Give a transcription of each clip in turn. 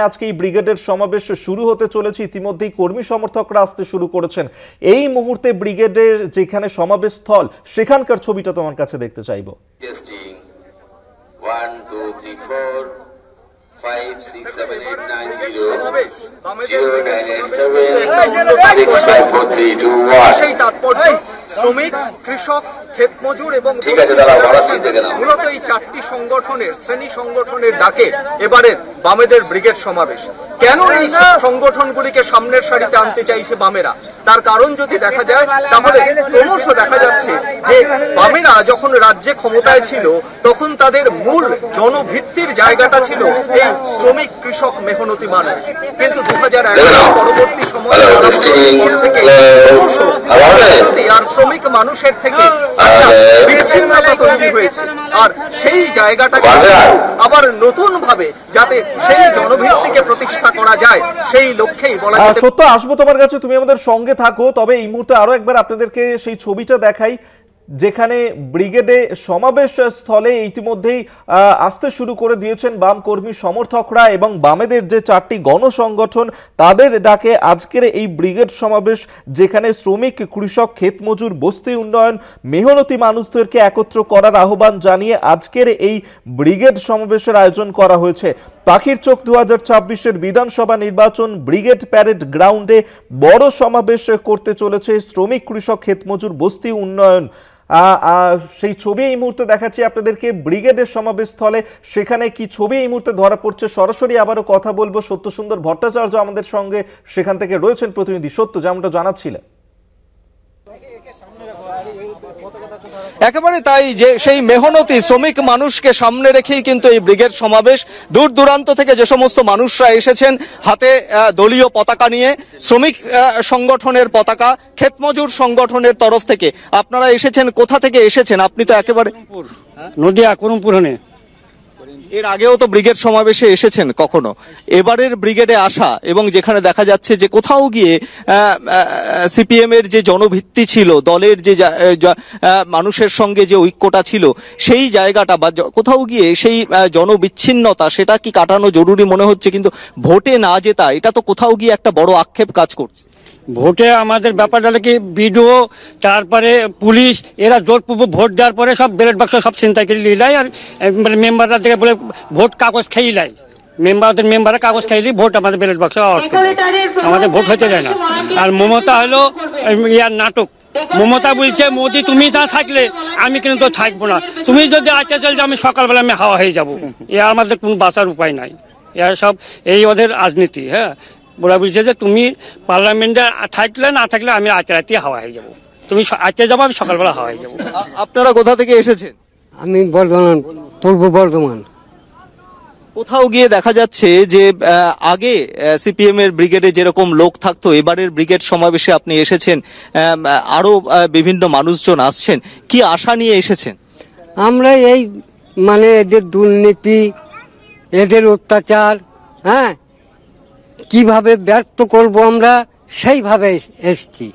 আজকে এই ব্রিগেডের সমাবেশ শুরু হতে চলেছে। ইতিমধ্যেই কর্মী সমর্থকরা আসতে শুরু করেছেন। এই মুহূর্তে ব্রিগেডের যেখানে সমাবেশ স্থল সেখানকার ছবিটা তোমার কাছে দেখতে চাইবো। 1 2 3 4 5 6 7 8 9 0 সেই তাৎপর্য শ্রমিক, কৃষক, ক্ষেত মজুর এবং মূলত এই চারটি সংগঠনের শ্রেণী সংগঠনের ডাকে এবারে বামেদের ব্রিগেড সমাবেশ। কেন এই সংগঠনগুলিকে সামনের সারিতে আনতে চাইছে বামেরা, তার কারণ যদি দেখা যায় তাহলে ক্রমশ দেখা যাচ্ছে যে বামেরা যখন রাজ্যে ক্ষমতায় ছিল তখন তাদের মূল জনভিত্তির জায়গাটা ছিল এই শ্রমিক, কৃষক, মেহনতি মানুষ। কিন্তু 2011 পরবর্তী সময়ে থেকে ক্রমশ মেহনতি আর শ্রমিক মানুষের থেকে একটা বিচ্ছিন্নতা তৈরি হয়েছে। আর সেই জায়গাটাকে আবার নতুন ভাবে যাতে সেই জনভিত্তিকে প্রতিষ্ঠা করা যায় সেই লক্ষ্যেই বলা যায়। সত্য, আসবো তোমার কাছে, তুমি আমাদের সঙ্গে থাকো। তবে এই মুহূর্তে আরো একবার আপনাদেরকে সেই ছবিটা দেখাই যেখানে ব্রিগেডে সমাবেশ স্থলে ইতিমধ্যেই আসতে শুরু করে দিয়েছেন বাম কর্মী সমর্থকরা এবং বামেদের যে চারটি গণসংগঠন তাদের ডাকে আজকের এই ব্রিগেড সমাবেশ, যেখানে শ্রমিক, কৃষক, ক্ষেত মজুর, বস্তি উন্নয়ন, মেহনতি মানুষদেরকে একত্র করার আহ্বান জানিয়ে আজকের এই ব্রিগেড সমাবেশের আয়োজন করা হয়েছে। পাখির চোখ 2026-এর বিধানসভা নির্বাচন ব্রিগেড প্যারেড গ্রাউন্ডে বড় সমাবেশ করতে চলেছে শ্রমিক, কৃষক, ক্ষেত মজুর, বস্তি উন্নয়ন। সেই ছবি এই মুহূর্তে দেখাচ্ছি আপনাদেরকে ব্রিগেডের সমাবেশ স্থলে। সেখানে কি ছবি এই মুহূর্তে ধরা পড়ছে সরাসরি আবারও কথা বলবো। সত্য সুন্দর ভট্টাচার্য আমাদের সঙ্গে সেখান থেকে রয়েছেন প্রতিনিধি। সত্য, যেমনটা জানাচ্ছিলেন। একেবারে তাই, যে সেই মেহনতি শ্রমিক মানুষকে সামনে রেখেই কিন্তু এই ব্রিগেড সমাবেশ। দূর দূরান্ত থেকে যে সমস্ত মানুষরা এসেছেন হাতে দলীয় পতাকা নিয়ে, শ্রমিক সংগঠনের পতাকা, ক্ষেতমজুর সংগঠনের তরফ থেকে আপনারা এসেছেন। কোথা থেকে এসেছেন? আপনি তো একেবারে নদিয়া করমপুর। এর আগেও তো ব্রিগেড সমাবেশে এসেছেন কখনো? এবারের ব্রিগেডে আসা এবং যেখানে দেখা যাচ্ছে যে কোথাও গিয়ে সিপিএম এর যে জনভিত্তি ছিল, দলের যে মানুষের সঙ্গে যে ঐক্যটা ছিল, সেই জায়গাটা বা কোথাও গিয়ে সেই জনবিচ্ছিন্নতা, সেটা কি কাটানো জরুরি মনে হচ্ছে? কিন্তু ভোটে না জেতা, এটা তো কোথাও গিয়ে একটা বড় আক্ষেপ কাজ করছে। ভোটে আমাদের ব্যাপারটা কি বিডিও, তারপরে পুলিশ, এরা জোরপূর্বক ভোট দেওয়ার পরে সব ব্যালট বাক্স সব ছিনতাই করে নিয়ে যায়। আর মেম্বাররা থেকে বলে ভোট কাগজ খেয়ে নেয়, মেম্বাররা কাগজ খাইলে ভোট আমাদের ব্যালট বাক্স আমাদের ভোট হতে যায় না। আর মমতা হলো ইয়ার নাটক। মমতা বলছে মোদি তুমি না থাকলে আমি কিন্তু থাকবো না, তুমি যদি আজকে চলে যাও আমি সকালবেলা আমি হাওয়া হয়ে যাবো। এ আমাদের কোনো বাঁচার উপায় নাই। এর সব এই ওদের রাজনীতি। হ্যাঁ, ওরা বলছে যে তুমি পার্লামেন্টে থাকলে না থাকলে আমি রাতে রাতে হাওয়া হয়ে যাবো, তুমি আজকে যাবো আমি সকালবেলা হাওয়া হয়ে যাবো। আপনারা কোথা থেকে এসেছেন? আমি বর্ধমান, পূর্ব বর্ধমান। কোথাও গিয়ে দেখা যাচ্ছে যে আগে সিপিএম এর ব্রিগেডে যেরকম লোক থাকতো, এবারের ব্রিগেড সমাবেশে আপনি এসেছেন, আরো বিভিন্ন মানুষজন আসছেন, কি আশা নিয়ে এসেছেন? আমরা এই মানে এদের দুর্নীতি, এদের অত্যাচার, হ্যাঁ, কিভাবে ব্যর্থ করব আমরা সেইভাবে এসছি।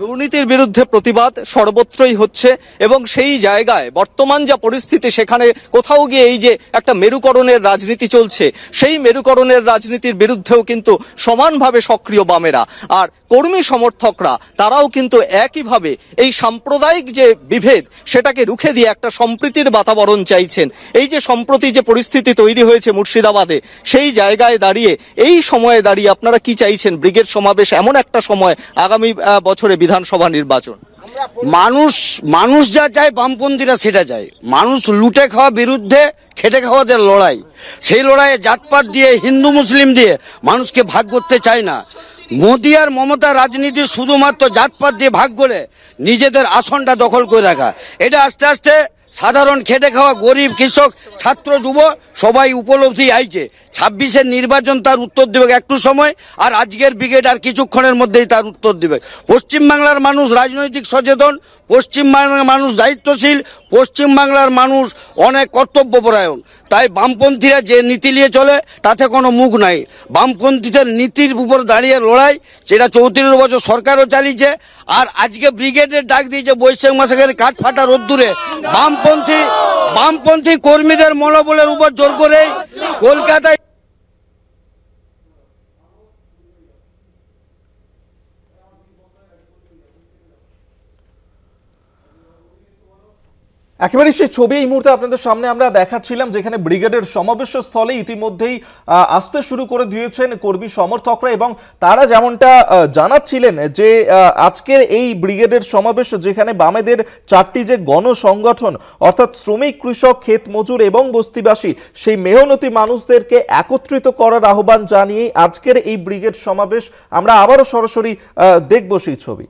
দুর্নীতির বিরুদ্ধে প্রতিবাদ সর্বত্রই হচ্ছে এবং সেই জায়গায় বর্তমান যা পরিস্থিতি, সেখানে কোথাও গিয়ে এই যে একটা মেরুকরণের রাজনীতি চলছে, সেই মেরুকরণের রাজনীতির বিরুদ্ধেও কিন্তু সমানভাবে সক্রিয় বামেরা। আর কর্মী সমর্থকরা তারাও কিন্তু একইভাবে এই সাম্প্রদায়িক যে বিভেদ, সেটাকে রুখে দিয়ে একটা সম্প্রীতির বাতাবরণ চাইছেন। এই যে সম্প্রতি যে পরিস্থিতি তৈরি হয়েছে মুর্শিদাবাদে, সেই জায়গায় দাঁড়িয়ে, এই সময়ে দাঁড়িয়ে আপনারা কি চাইছেন? ব্রিগেড সমাবেশ এমন একটা সময়, আগামী বছরে বিধানসভা নির্বাচন, মানুষ যা চায় বামপন্থীরা সেটা চায়। মানুষ লুটে খাওয়া বিরুদ্ধে খেটে খাওয়াদের লড়াই, সেই লড়াইয়ে জাতপাত দিয়ে, হিন্দু মুসলিম দিয়ে মানুষকে ভাগ করতে চায় না। মোদি আর মমতা রাজনীতি শুধুমাত্র জাতপাত দিয়ে ভাগ করে নিজেদের আসনটা দখল করে রাখা। এটা আস্তে আস্তে সাধারণ খেটে খাওয়া গরিব, কৃষক, ছাত্র, যুব সবাই উপলব্ধি আইছে। 26-এর নির্বাচন তার উত্তর দেবে একটু সময়, আর আজকের ব্রিগেড আর কিছুক্ষণের মধ্যেই তার উত্তর দেবে। পশ্চিমবাংলার মানুষ রাজনৈতিক সচেতন, পশ্চিমবাংলার মানুষ দায়িত্বশীল, পশ্চিমবাংলার মানুষ অনেক কর্তব্যপরায়ণ। তাই বামপন্থীরা যে নীতি নিয়ে চলে তাতে কোনো মুখ নাই। বামপন্থীদের নীতির উপর দাঁড়িয়ে লড়াই, যেটা 34 বছর সরকারও চালিয়েছে। আর আজকে ব্রিগেডের ডাক দিয়েছে বৈশাখ মাসের কাঠ ফাটা রোদ্দুরে। বামপন্থী বামপন্থী কর্মীদের মনোবলের উপর জোর করে কলকাতায় একেবারে সেই ছবি এই মুহূর্তে আপনাদের সামনে আমরা দেখাচ্ছিলাম, যেখানে ব্রিগেডের সমাবেশ স্থলে ইতিমধ্যেই আসতে শুরু করে দিয়েছেন কর্মী সমর্থকরা, এবং তারা যেমনটা জানাচ্ছিলেন যে আজকের এই ব্রিগেডের সমাবেশ, যেখানে বামেদের 4টি যে গণসংগঠন অর্থাৎ শ্রমিক, কৃষক, ক্ষেত মজুর এবং বস্তিবাসী, সেই মেহনতি মানুষদেরকে একত্রিত করার আহ্বান জানিয়ে আজকের এই ব্রিগেড সমাবেশ। আমরা আবারও সরাসরি দেখব সেই ছবি।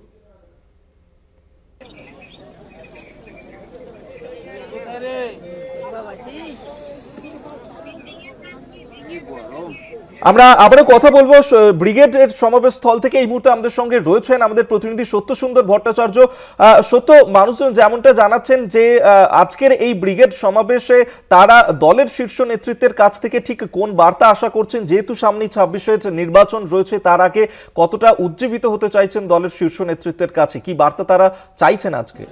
আমরা আবারও কথা বলবো ব্রিগেডের সমাবেশ স্থল থেকে। এই মুহূর্তে আমাদের সঙ্গে রয়েছেন আমাদের প্রতিনিধি সত্য সুন্দর ভট্টাচার্য। সত্য, মানুষজন যেমনটা জানাচ্ছেন যে আজকের এই ব্রিগেড সমাবেশে তারা দলের শীর্ষ নেতৃত্বের কাছ থেকে ঠিক কোন বার্তা আশা করছেন, যেহেতু সামনে 26-এর নির্বাচন রয়েছে, তার আগে কতটা উজ্জীবিত হতে চাইছেন দলের শীর্ষ নেতৃত্বের কাছে, কি বার্তা তারা চাইছেন আজকে?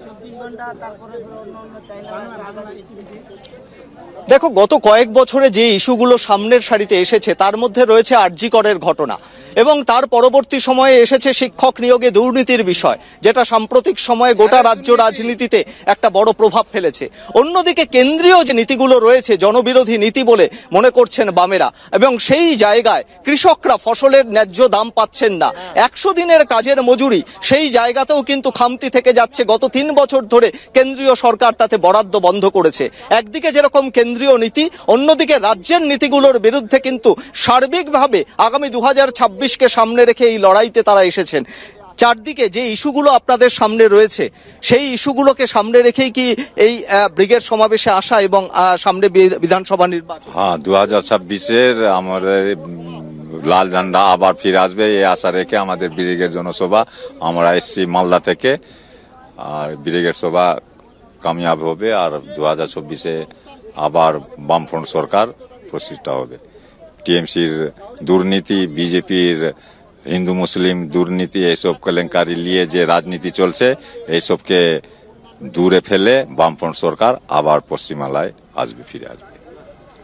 দেখো, গত কয়েক বছরে যে ইস্যুগুলো সামনের সারিতে এসেছে তার মধ্যে রয়েছে আরজি করের ঘটনা, এবং তার পরবর্তী সময়ে এসেছে শিক্ষক নিয়োগে দুর্নীতির বিষয়, যেটা সাম্প্রতিক সময়ে গোটা রাজ্য রাজনীতিতে একটা বড় প্রভাব ফেলেছে। অন্যদিকে কেন্দ্রীয় যে নীতিগুলো রয়েছে জনবিরোধী নীতি বলে মনে করছেন বামেরা, এবং সেই জায়গায় কৃষকরা ফসলের ন্যায্য দাম পাচ্ছেন না। 100 দিনের কাজের মজুরি, সেই জায়গাতেও কিন্তু খামতি থেকে যাচ্ছে। গত 3 বছর ধরে কেন্দ্রীয় সরকার তাতে বরাদ্দ বন্ধ করেছে। একদিকে যেরকম কেন্দ্রীয় নীতি, অন্যদিকে রাজ্যের নীতিগুলোর বিরুদ্ধে কিন্তু সার্বিকভাবে আগামী 2026কে সামনে রেখে এই লড়াইতে তারা এসেছেন। চারদিকে যে ইস্যুগুলো আপনাদের সামনে রয়েছে, সেই ইস্যুগুলোকে সামনে রেখেই কি এই ব্রিগেড সমাবেশে আসা এবং সামনে বিধানসভা নির্বাচন? হ্যাঁ, 2026-এর আমাদের লাল ঝান্ডা আবার ফিরে আসবে এই আশা রেখে আমাদের ব্রিগেড জনসভা। আমরা এসছি মালদা থেকে, আর ব্রিগেড সভা কামিয়াব হবে, আর 2026-এ আবার বামফ্রন্ট সরকার প্রতিষ্ঠা হবে। টিএমসির দুর্নীতি, বিজেপির হিন্দু মুসলিম দুর্নীতি, এইসব কেলেঙ্কারি নিয়ে যে রাজনীতি চলছে, এইসবকে দূরে ফেলে বামফ্রন্ট সরকার আবার পশ্চিমবাংলায় আসবে, ফিরে আসবে।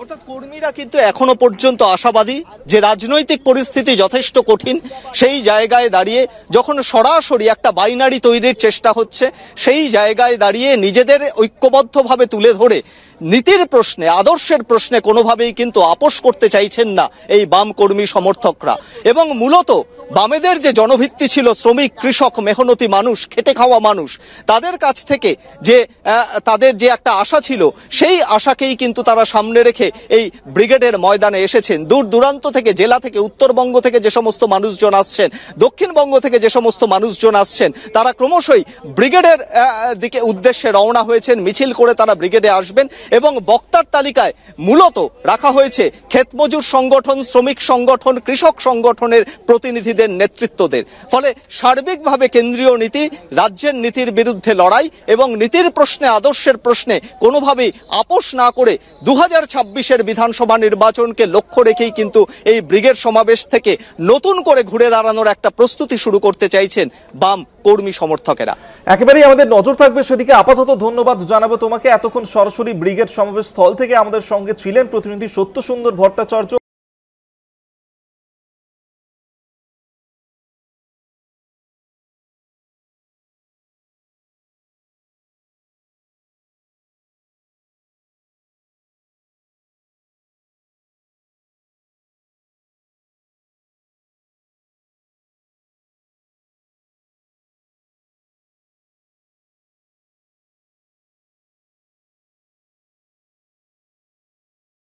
অর্থাৎ কর্মীরা কিন্তু এখনো পর্যন্ত আশাবাদী যে রাজনৈতিক পরিস্থিতি যথেষ্ট কঠিন, সেই জায়গায় দাঁড়িয়ে যখন সরাসরি একটা বাইনারি তৈরির চেষ্টা হচ্ছে, সেই জায়গায় দাঁড়িয়ে নিজেদের ঐক্যবদ্ধভাবে তুলে ধরে নীতির প্রশ্নে, আদর্শের প্রশ্নে কোনোভাবেই কিন্তু আপোষ করতে চাইছেন না এই বাম কর্মী সমর্থকরা। এবং মূলত বামেদের যে জনভিত্তি ছিল শ্রমিক, কৃষক, মেহনতি মানুষ, খেটে খাওয়া মানুষ, তাদের কাছ থেকে যে তাদের যে একটা আশা ছিল, সেই আশাকেই কিন্তু তারা সামনে রেখে এই ব্রিগেডের ময়দানে এসেছেন। দূর দূরান্ত থেকে, জেলা থেকে, উত্তরবঙ্গ থেকে যে সমস্ত মানুষজন আসছেন, দক্ষিণবঙ্গ থেকে যে সমস্ত মানুষজন আসছেন, তারা ক্রমশই ব্রিগেডের দিকে উদ্দেশ্যে রওনা হয়েছেন। মিছিল করে তারা ব্রিগেডে আসবেন, এবং বক্তার তালিকায় মূলত রাখা হয়েছে ক্ষেতমজুর সংগঠন, শ্রমিক সংগঠন, কৃষক সংগঠনের প্রতিনিধিদের, নেতৃত্বদের। ফলে সার্বিকভাবে কেন্দ্রীয় নীতি, রাজ্যের নীতির বিরুদ্ধে লড়াই, এবং নীতির প্রশ্নে, আদর্শের প্রশ্নে কোনোভাবেই আপোষ না করে 2026-এর বিধানসভা নির্বাচনকে লক্ষ্য রেখেই কিন্তু এই ব্রিগেড সমাবেশ থেকে নতুন করে ঘুরে দাঁড়ানোর একটা প্রস্তুতি শুরু করতে চাইছেন বাম কর্মী সমর্থকেরা। একেবারেই আমাদের নজর থাকবে সেদিকে। আপাতত ধন্যবাদ জানাবো তোমাকে। এতক্ষণ সরাসরি ব্রিগেড সমাবেশ স্থল থেকে আমাদের সঙ্গে ছিলেন প্রতিনিধি সত্য সুন্দর ভট্টাচার্য।